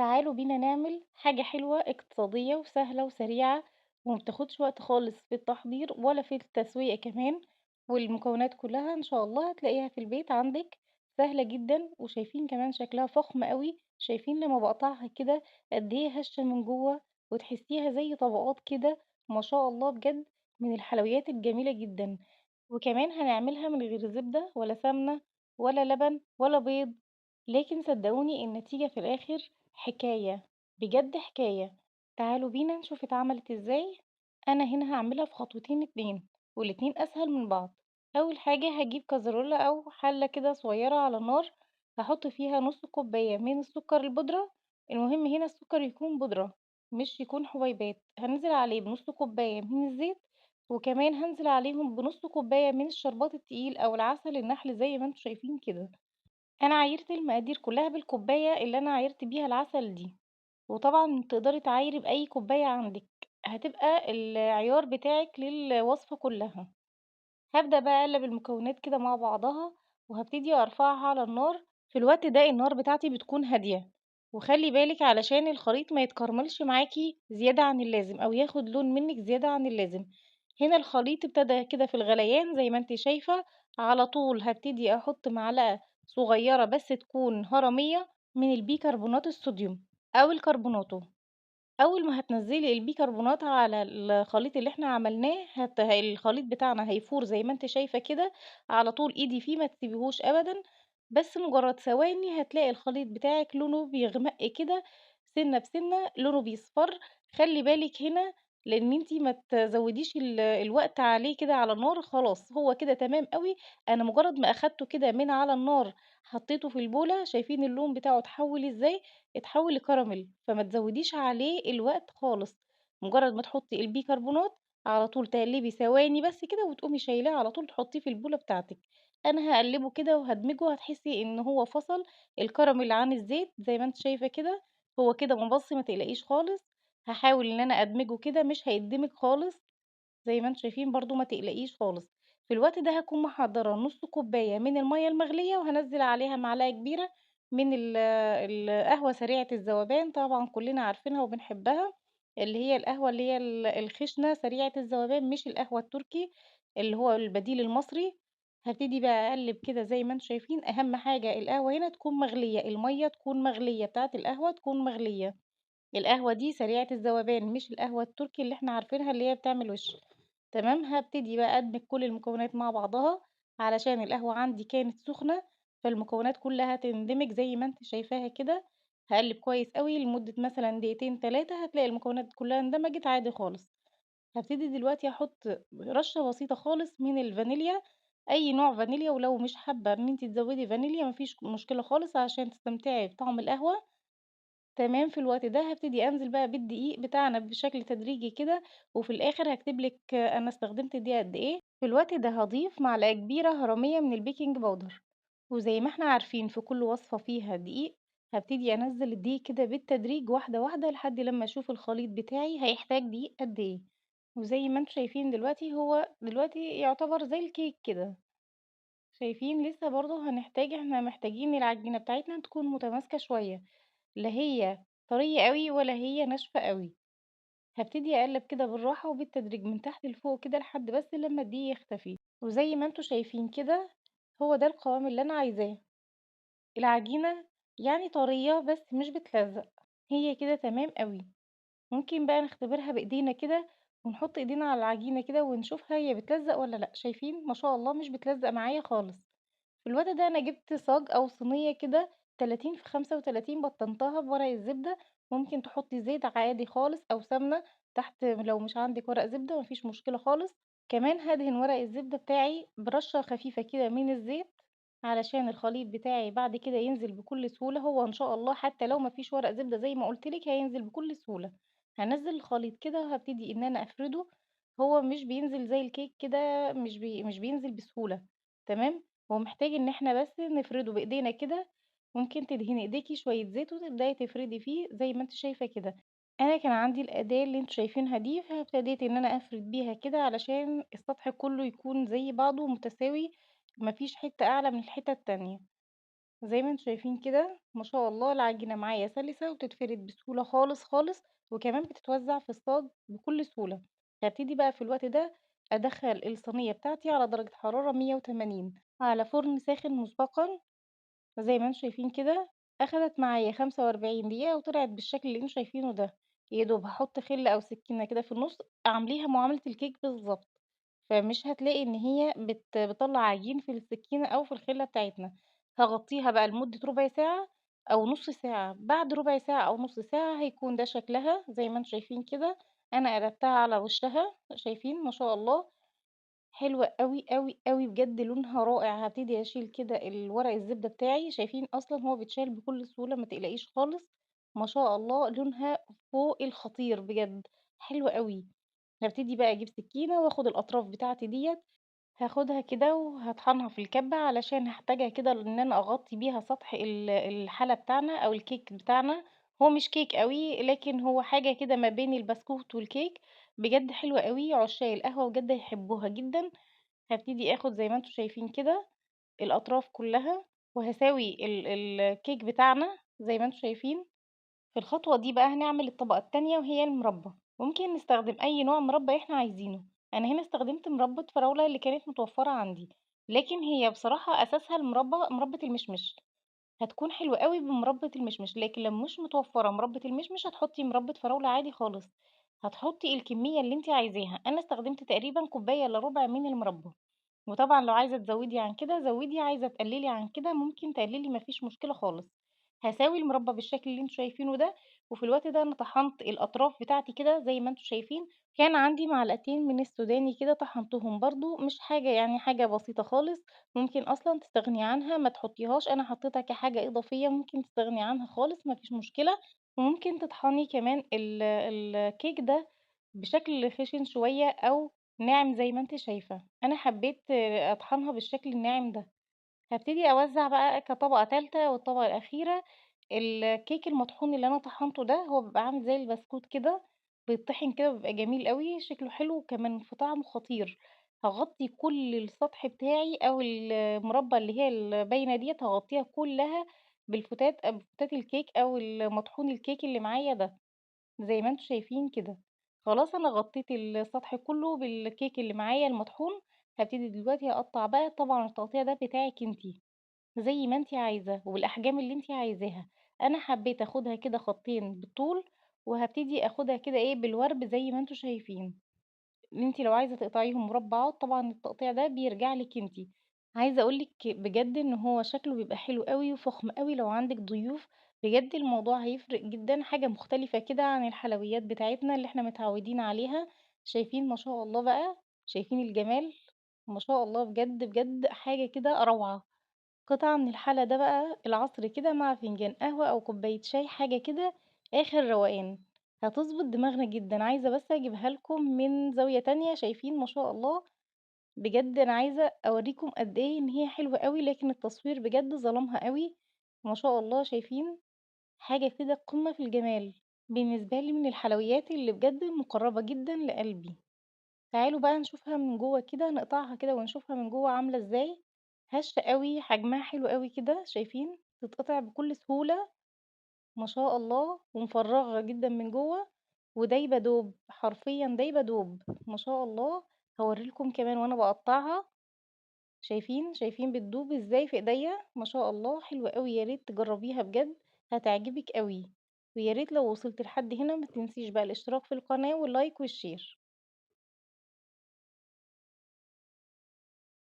تعالوا بينا نعمل حاجة حلوة اقتصادية وسهلة وسريعة ومبتاخدش وقت خالص في التحضير ولا في التسوية كمان. والمكونات كلها ان شاء الله هتلاقيها في البيت عندك. سهلة جدا وشايفين كمان شكلها فخم قوي. شايفين لما بقطعها كده قد ايه هشة من جوه وتحسيها زي طبقات كده. ما شاء الله بجد، من الحلويات الجميلة جدا. وكمان هنعملها من غير زبدة ولا سمنة ولا لبن ولا بيض. لكن صدقوني النتيجة في الآخر حكاية، بجد حكاية. تعالوا بينا نشوف اتعملت ازاي. انا هنا هعملها في خطوتين اتنين، والاتنين اسهل من بعض. اول حاجة هجيب كزرولة او حلة كده صغيرة على النار. هحط فيها نص كوباية من السكر البودرة. المهم هنا السكر يكون بودرة، مش يكون حبيبات. هنزل عليه بنص كوباية من الزيت، وكمان هنزل عليهم بنص كوباية من الشربات التقيل او العسل النحل زي ما انتم شايفين كده. أنا عايرت المقادير كلها بالكوباية اللي أنا عايرت بيها العسل دي. وطبعا تقدري تعايري بأي كوباية عندك، هتبقى العيار بتاعك للوصفة كلها. هابدأ بقى أقلب المكونات كده مع بعضها، وهابتدي أرفعها على النار. في الوقت ده النار بتاعتي بتكون هادية. وخلي بالك علشان الخليط ما يتكرملش معاكي زيادة عن اللازم أو ياخد لون منك زيادة عن اللازم. هنا الخليط ابتدى كده في الغليان زي ما انت شايفة. على طول هبتدي أحط معلقة صغيرة بس تكون هرمية من البيكربونات الصوديوم أو الكربوناتو. أول ما هتنزّلي البيكربونات على الخليط اللي إحنا عملناه الخليط بتاعنا هيفور زي ما أنتِ شايفة كده. على طول إيدي فيه ما تسيبيهوش أبدًا. بس مجرد ثواني هتلاقي الخليط بتاعِك لونه بيغمق كده، سِنّة بسِنّة لونه بيصفر. خلّي بالِك هنا، لإن أنتِ ما تزوّديش الوقت عليه كده على النار. خلاص هو كده تمام أوي. أنا مجرد ما أخدته كده من على النار حطيته في البولة، شايفين اللون بتاعه اتحوّل إزاي؟ اتحول لكراميل. فما تزوديش عليه الوقت خالص. مجرد ما تحطي البيكربونات على طول تقلبي ثواني بس كده وتقومي شايلاه على طول تحطيه في البولة بتاعتك. انا هقلبه كده وهدمجه، هتحسي ان هو فصل الكراميل عن الزيت زي ما انت شايفة كده. هو كده مبص، ما تقلقيش خالص. هاحاول ان انا ادمجه كده، مش هيتدمج خالص. زي ما انتم شايفين برضو ما تقلقيش خالص. في الوقت ده هاكون محضرة نص كوباية من المَيّة المغلية، وهانزّل عليها معلقة كبيرة من القهوة سريعة الذوبان. طبعًا كلنا عارفينها وبنحبها، اللي هي القهوة اللي هي الخشنة سريعة الذوبان، مش القهوة التركي اللي هو البديل المصري. هابتدي بقى أقلّب كده زي ما أنتم شايفين. أهم حاجة القهوة هنا تكون مغلية، المَيّة تكون مغلية، بتاعة القهوة تكون مغلية. القهوة دي سريعة الذوبان مش القهوة التركي اللي إحنا عارفينها اللي هي بتعمل وِش. تمام. هابتدي بقى أدمج كل المكونات مع بعضها، علشان القهوة عندي كانت سخنة، فالمكونات كلها تندمج زي ما أنتِ شايفاها كده. هاقلب كويس أوي لمدة مثلًا دقيقتين 3، هتلاقي المكونات كلها اندمجت عادي خالص. هابتدي دلوقتي أحط رشة بسيطة خالص من الفانيليا، أي نوع فانيليا. ولو مش حابة إن أنتِ تزودي فانيليا ما فيش مشكلة خالص عشان تستمتعي بطعم القهوة. تمام. في الوقت ده هابتدي أنزل بقى بالدقيق بتاعنا بشكل تدريجي كده. وفي الآخر هاكتب لِك أنا استخدمت دقيق قد إيه. في الوقت ده هاضيف معلقة كبيرة هرمية من البيكنج باودر. وزي ما إحنا عارفين في كل وصفة فيها دقيق، هابتدي أنزّل الدقيق كده بالتدريج واحدة واحدة لحد لمّا أشوف الخليط بتاعي هيحتاج دقيق قد إيه. وزي ما أنتم شايفين دلوقتي هو دلوقتي يعتبر زي الكيك كده. شايفين لسه برضه هنحتاج، إحنا محتاجين العجينة بتاعتنا تكون متماسكة شوية، لا هي طرية أوي ولا هي ناشفة أوي. هابتدي أقلّب كده بالراحة وبالتدريج من تحت لفوق كده لحد بس لمّا الدقيق يختفي. وزي ما أنتم شايفين كده، هو ده القوام اللي أنا عايزاه. العجينة يعني طرية بس مش بتلزق، هي كده تمام أوي. ممكن بقى نختبرها بإيدينا كده، ونحط إيدينا على العجينة كده ونشوفها هي بتلزق والّا لأ. شايفين ما شاء الله مش بتلزق معايا خالص. في الوقت ده أنا جبت صاج أو صينية كده 30 في 35، بطنتها بورق الزبدة. ممكن تحطي زيت عادي خالص أو سمنة تحت لو مش عندك ورق زبدة، مفيش مشكلة خالص. كمان هادهن ورق الزبدة بتاعي برشة خفيفة كده من الزيت، علشان الخليط بتاعي بعد كده ينزل بكل سهولة. هو إن شاء الله حتى لو مفيش ورق زبدة زي ما قلت لك هينزل بكل سهولة. هنزل الخليط كده وهبتدي إن أنا أفرده. هو مش بينزل زي الكيك كده، مش بينزل بسهولة. تمام. هو محتاج إن إحنا بس نفرده بإيدينا كده. ممكن تدهني إيديكِ شوية زيت وتبدأي تفردي فيه زي ما أنتِ شايفة كده. أنا كان عندي الأداة اللي أنتم شايفينها دي، فابتديت إن أنا أفرد بيها كده علشان السطح كله يكون زي بعضه متساوي، ما فيش حتة أعلى من الحتة التانية. زي ما أنتم شايفين كده ما شاء الله العجينة معايا سلسة وتتفرد بسهولة خالص، خالص، وكمان بتتوزّع في الصاج بكل سهولة. هابتدي بقى في الوقت ده أدخّل الصينية بتاعتي على درجة حرارة 180 على فرن ساخن مسبقًا، زي ما أنتم شايفين كده. أخدت معايا 45 دقيقة وطلعت بالشكل اللي أنتم شايفينه ده. يا دوب هاحط خِلّة أو سكينة كده في النُص، أعمليها معاملة الكيك بالضبط. فمش هتلاقي إن هي بتطلّع عجين في السكينة أو في الخِلّة بتاعتنا. هاغطّيها بقى لمدة ربع ساعة أو نُص ساعة، بعد ربع ساعة أو نُص ساعة هيكون ده شكلها زي ما أنتم شايفين كده. أنا قلبتها على وشّها، شايفين ما شاء الله حلوة أوي، أوي، أوي بجد لونها رائع. هابتدي أشيل كده ورق الزبدة بتاعي، شايفين أصلًا هو بيتشال بكل سهولة ما تقلقيش خالص. ما شاء الله لونها فوق الخطير بجد، حلوة أوي. هابتدي بقى أجيب سكينة وآخد الأطراف بتاعتي ديّة، هاخدها كده وهاطحنها في الكبة علشان هاحتاجها كده إن أنا أغطي بيها سطح الحلة بتاعنا أو الكيك بتاعنا. هو مش كيك أوي، لكن هو حاجة كده ما بين البسكوت والكيك. بجد حلوة أوي، عشاق القهوة بجد هيحبوها جدًا. هابتدي آخد زي ما أنتم شايفين كده الأطراف كلّها، وهاساوي الكيك بتاعنا زي ما أنتم شايفين. في الخطوة دي بقى هنعمل الطبقة التانية وهي المربى. ممكن نستخدم أي نوع مربى إحنا عايزينه. أنا هنا استخدمت مربى فراولة اللي كانت متوفرة عندي، لكن هي بصراحة أساسها مربى المشمش. هتكون حلوة أوي بمربى المشمش، لكن لو مش متوفرة مربى المشمش هتحطي مربى فراولة عادي خالص. هتحطي الكمية اللي أنتِ عايزاها. أنا استخدمت تقريبًا كوباية إلا ربع من المربى. وطبعًا لو عايزة تزوّدي عن كده زوّدي، عايزة تقلّلي عن كده ممكن تقلّلي ما فيش مشكلة خالص. هاساوي المربى بالشكل اللي أنتم شايفينه ده. وفي الوقت ده أنا طحنت الأطراف بتاعتي كده زي ما أنتم شايفين. كان عندي معلقتين من السوداني كده طحنتهم برضه، مش حاجة يعني حاجة بسيطة خالص. ممكن أصلًا تستغني عنها ما تحطيهاش، أنا حطيتها كحاجة إضافية ممكن تستغني عنها خالص ما فيش مشكلة. وممكن تطحني كمان الكيك ده بشكل خشن شوية أو ناعم زي ما أنتِ شايفة. أنا حبيت أطحنها بالشكل الناعم ده. هابتدي أوزّع بقى كطبقة تالتة والطبقة الأخيرة الكيك المطحون اللي أنا طحنته ده. هو بيبقى عامل زي البسكوت كده، بيتطحن كده بيبقى جميل أوي، شكله حلو وكمان في طعمه خطير. هاغطّي كل السطح بتاعي أو المربى اللي هي الباينة ديّة هاغطّيها كلّها بفتات الكيك أو مطحون الكيك اللي معايا ده. زي ما أنتم شايفين كده. خلاص أنا غطيت السطح كله بالكيك اللي معايا المطحون. هابتدي دلوقتي أقطّع بقى، طبعًا التقطيع ده بتاعِك أنتِ، زي ما أنتِ عايزة وبالأحجام اللي أنتِ عايزاها. أنا حبيت آخُدها كده خطين بالطول، وهابتدي آخُدها كده إيه بالورب زي ما أنتم شايفين. أنتِ لو عايزة تقطعيهم مربعات طبعًا التقطيع ده بيرجع لِك أنتِ. عايزة أقول لِك بجد إن هو شكله بيبقى حلو أوي وفخم أوي لو عندِك ضيوف. بجد الموضوع هيفرق جدًا، حاجة مختلفة كده عن الحلويات بتاعتنا اللي إحنا متعودين عليها. شايفين ما شاء الله بقى، شايفين الجمال؟ ما شاء الله بجد، بجد حاجة كده روعة. قطعة من الحلا ده بقى العصر كده مع فنجان قهوة أو كوباية شاي حاجة كده آخر روقان. هتضبط دماغنا جدًا. عايزة بس أجيبها لكم من زاوية تانية. شايفين ما شاء الله؟ بجد أنا عايزة أوريكم قد إيه إن هي حلوة أوي، لكن التصوير بجد ظلمها أوي. ما شاء الله شايفين؟ حاجة كده قمة في الجمال. بالنسبة لي من الحلويات اللي بجد مقربة جدًا لقلبي. تعالوا بقى نشوفها من جوّه كده، نقطعها كده ونشوفها من جوّه عاملة إزاي. هشة أوي، حجمها حلو أوي كده، شايفين؟ تتقطع بكل سهولة، ما شاء الله، ومفرّغة جدًا من جوّه، ودايبة دوب، حرفيًا دايبة دوب، ما شاء الله. هاورّي لكم كمان وأنا باقطّعها. شايفين؟ شايفين بتدوب إزاي في إيديّا؟ ما شاء الله حلوة أوي، يا ريت تجرّبيها بجد، هتعجبِك أوي. ويا ريت لو وصلتِ لحد هنا ما تنسيش بقى الاشتراك في القناة واللايك والشير.